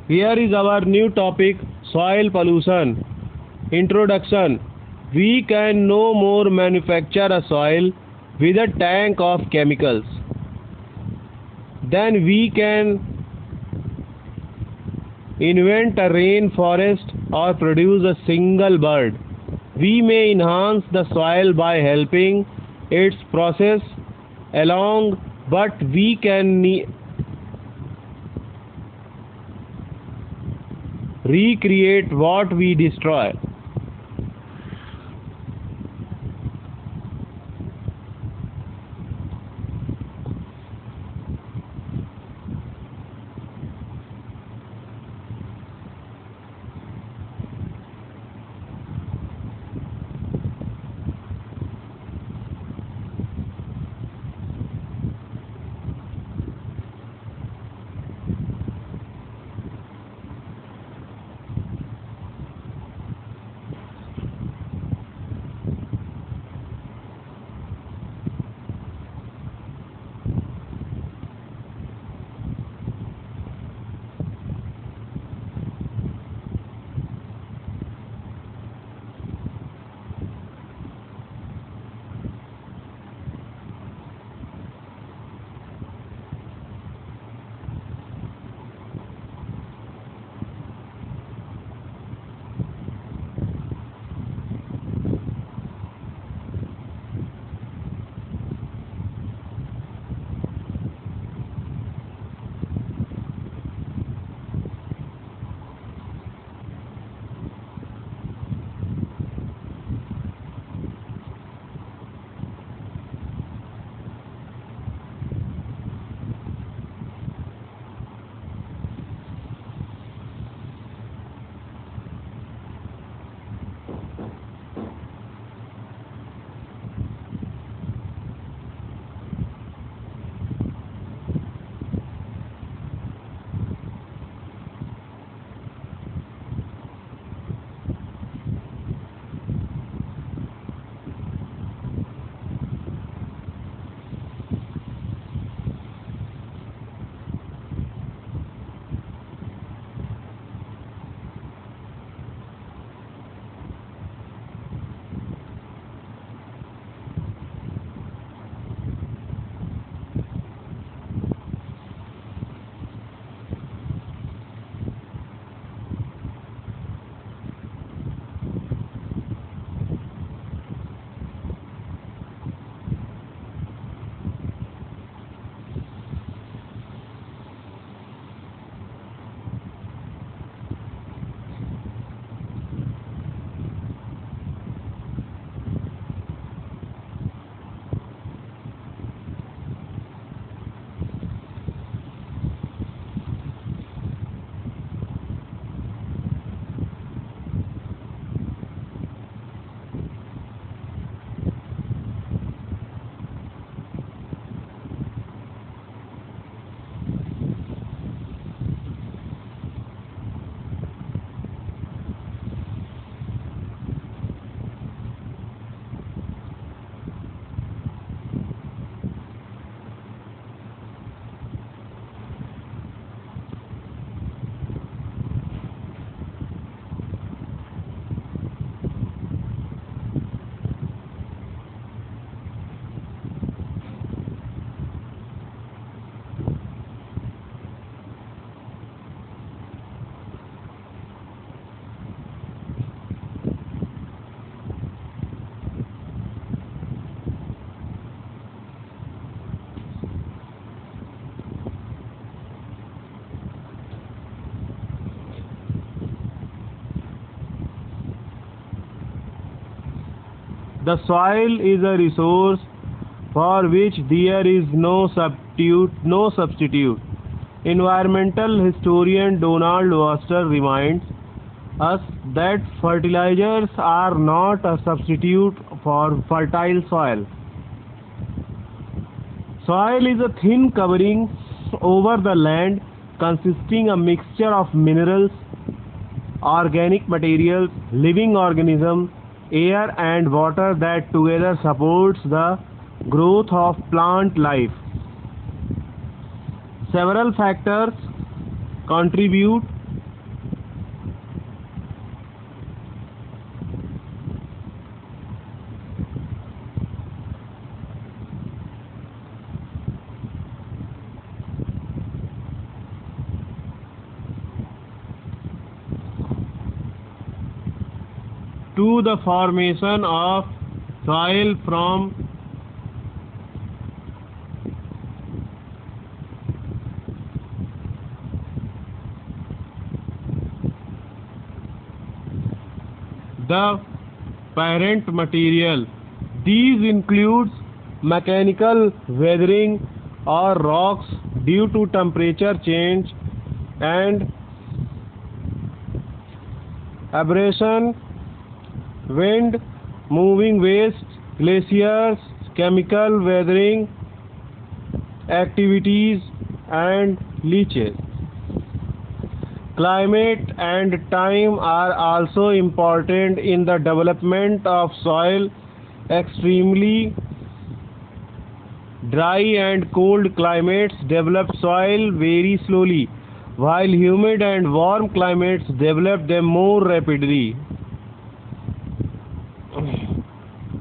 Here is our new topic, soil pollution. Introduction. We can no more manufacture a soil with a tank of chemicals than we can invent a rainforest or produce a single bird. We may enhance the soil by helping its process along, but we can recreate what we destroy. The soil is a resource for which there is no substitute. Environmental historian Donald Webster reminds us that fertilizers are not a substitute for fertile soil. Soil is a thin covering over the land consisting a mixture of minerals, organic materials, living organisms, air and water that together supports the growth of plant life. Several factors contribute to the formation of soil from the parent material. These includes mechanical weathering or rocks due to temperature change and abrasion, wind, moving waste, glaciers, chemical weathering activities, and leaches. Climate and time are also important in the development of soil. Extremely dry and cold climates develop soil very slowly, while humid and warm climates develop them more rapidly.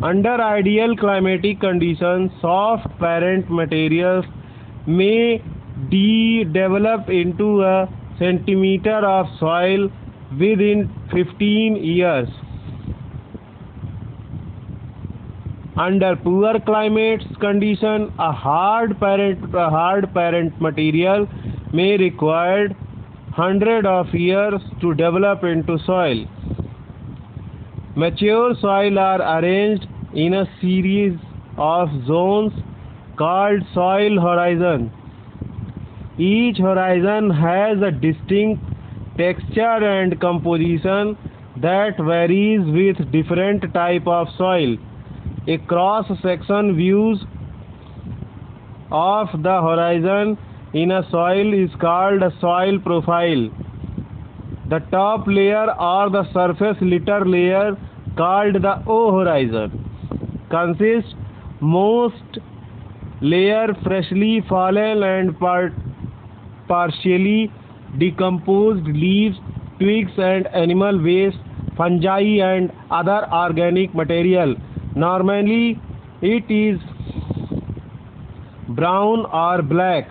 Under ideal climatic conditions, soft parent materials may develop into a centimeter of soil within 15 years. Under poor climate conditions, a hard parent material may require hundreds of years to develop into soil. Mature soil are arranged in a series of zones called soil horizons. Each horizon has a distinct texture and composition that varies with different type of soil. A cross-section view of the horizon in a soil is called a soil profile. The top layer or the surface litter layer, called the O horizon, consists most layer freshly fallen and partially decomposed leaves, twigs and animal waste, fungi and other organic material. Normally it is brown or black.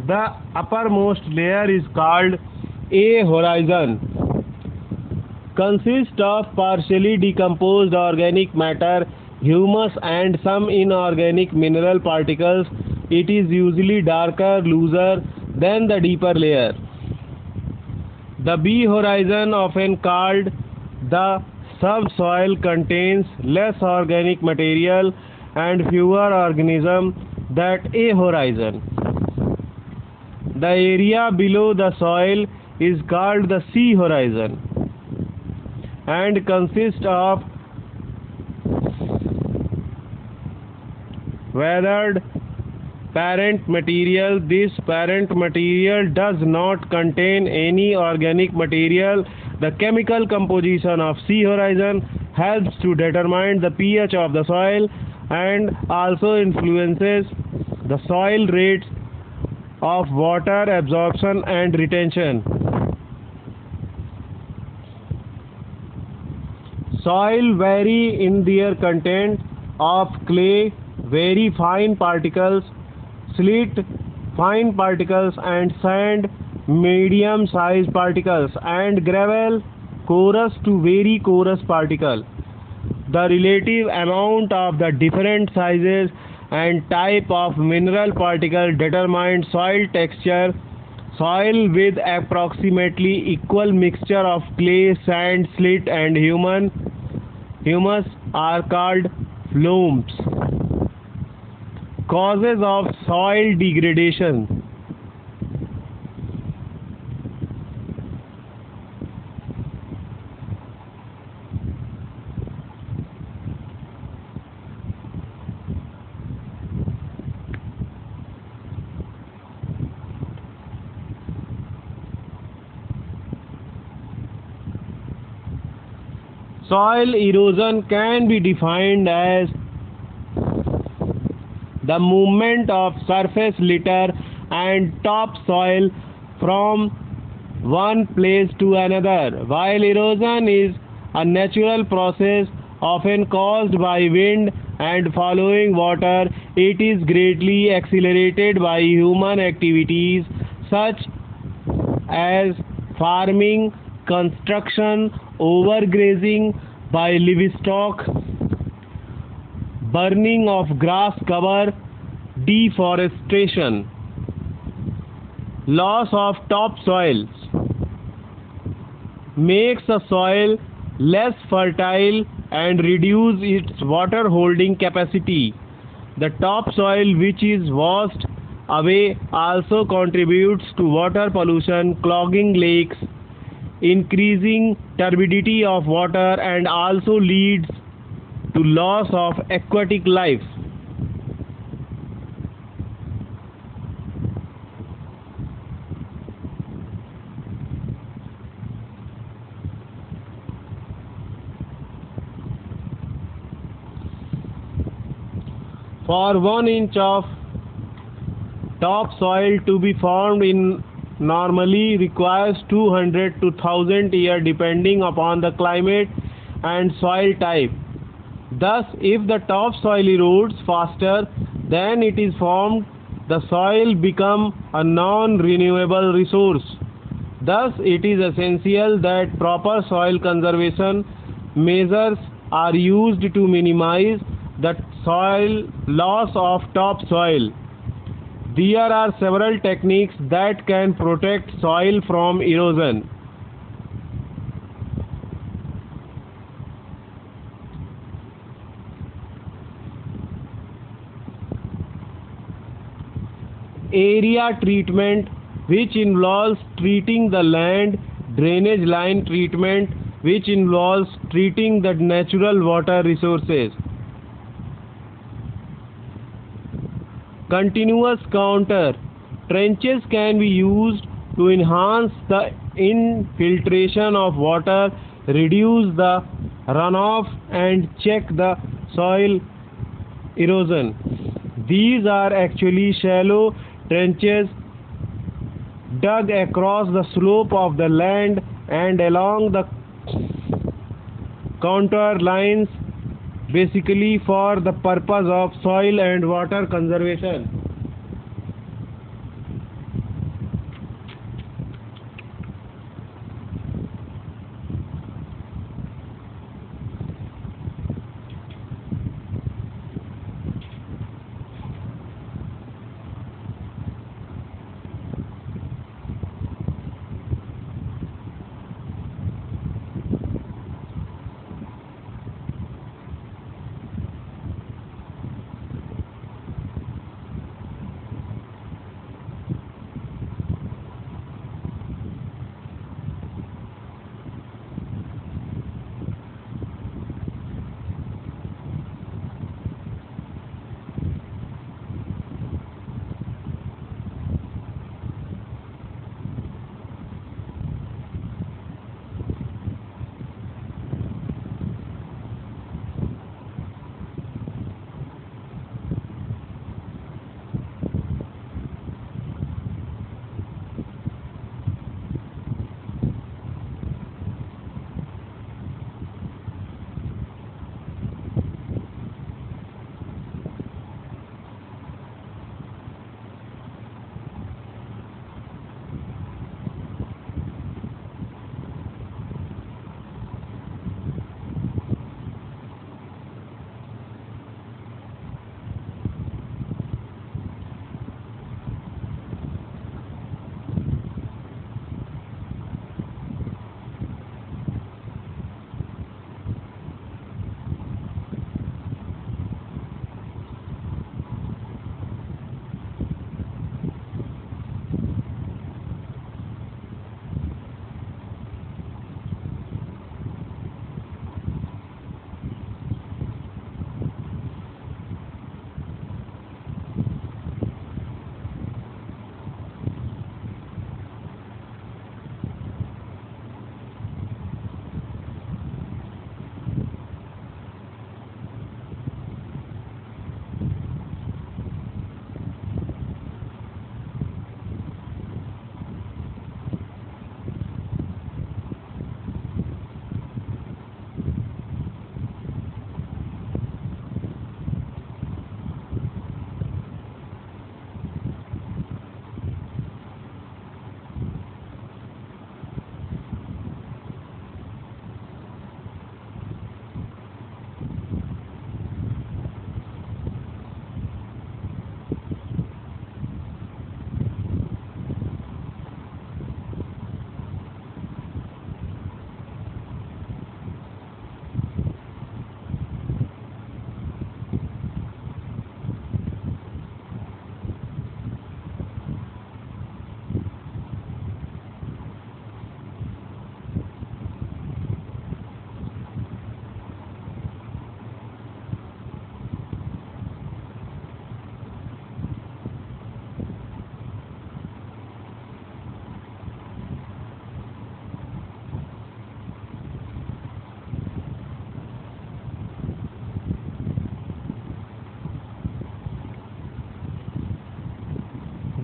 The uppermost layer is called A horizon. Consists of partially decomposed organic matter, humus and some inorganic mineral particles. It is usually darker, looser than the deeper layer. The B horizon, often called the subsoil, contains less organic material and fewer organisms than A horizon. The area below the soil is called the C horizon and consists of weathered parent material. This parent material does not contain any organic material. The chemical composition of sea horizon helps to determine the pH of the soil and also influences the soil rates of water absorption and retention. Soil vary in their content of clay, very fine particles, slate, fine particles, and sand, medium sized particles, and gravel, coarse to very coarse particle. The relative amount of the different sizes and type of mineral particle determines soil texture. Soil with approximately equal mixture of clay, sand, slate, and humus are called loams. Causes of soil degradation. Soil erosion can be defined as the movement of surface litter and topsoil from one place to another. While erosion is a natural process often caused by wind and following water, it is greatly accelerated by human activities such as farming, construction, overgrazing by livestock, burning of grass cover, deforestation. Loss of topsoils makes a soil less fertile and reduce its water holding capacity. The topsoil which is washed away also contributes to water pollution, clogging lakes, increasing turbidity of water, and also leads to loss of aquatic life. For 1 inch of topsoil to be formed in normally requires 200 to 1000 years depending upon the climate and soil type. Thus, if the topsoil erodes faster than it is formed, the soil becomes a non-renewable resource. Thus, it is essential that proper soil conservation measures are used to minimize the soil loss of topsoil. There are several techniques that can protect soil from erosion. Area treatment, which involves treating the land. Drainage line treatment, which involves treating the natural water resources. Continuous counter trenches can be used to enhance the infiltration of water, reduce the runoff, and check the soil erosion. These are actually shallow trenches dug across the slope of the land and along the contour lines, basically for the purpose of soil and water conservation.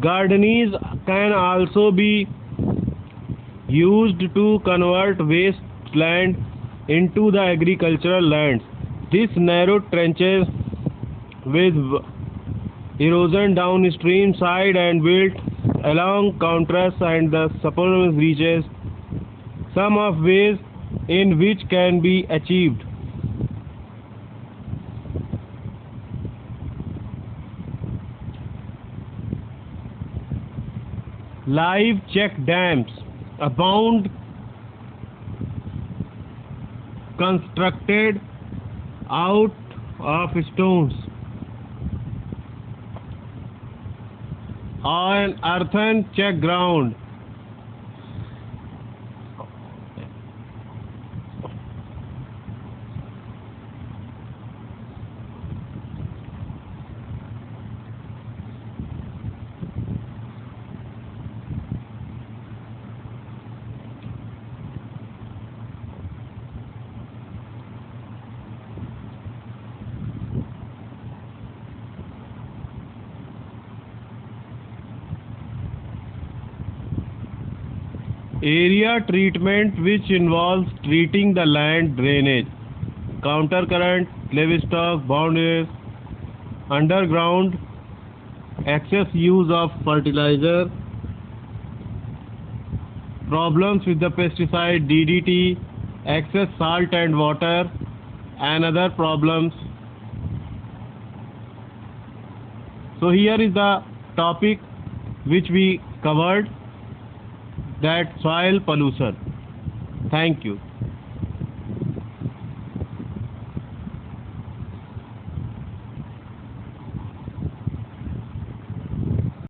Gardens can also be used to convert wasteland into the agricultural lands. This narrowed trenches with erosion downstream side and built along contrasts and the submerged reaches, some of ways in which can be achieved. Live check dams abound, constructed out of stones on earthen check ground. Area treatment, which involves treating the land drainage, countercurrent, livestock boundaries, underground, excess use of fertilizer, problems with the pesticide DDT, excess salt and water, and other problems. So here is the topic which we covered, that soil pollution. Thank you.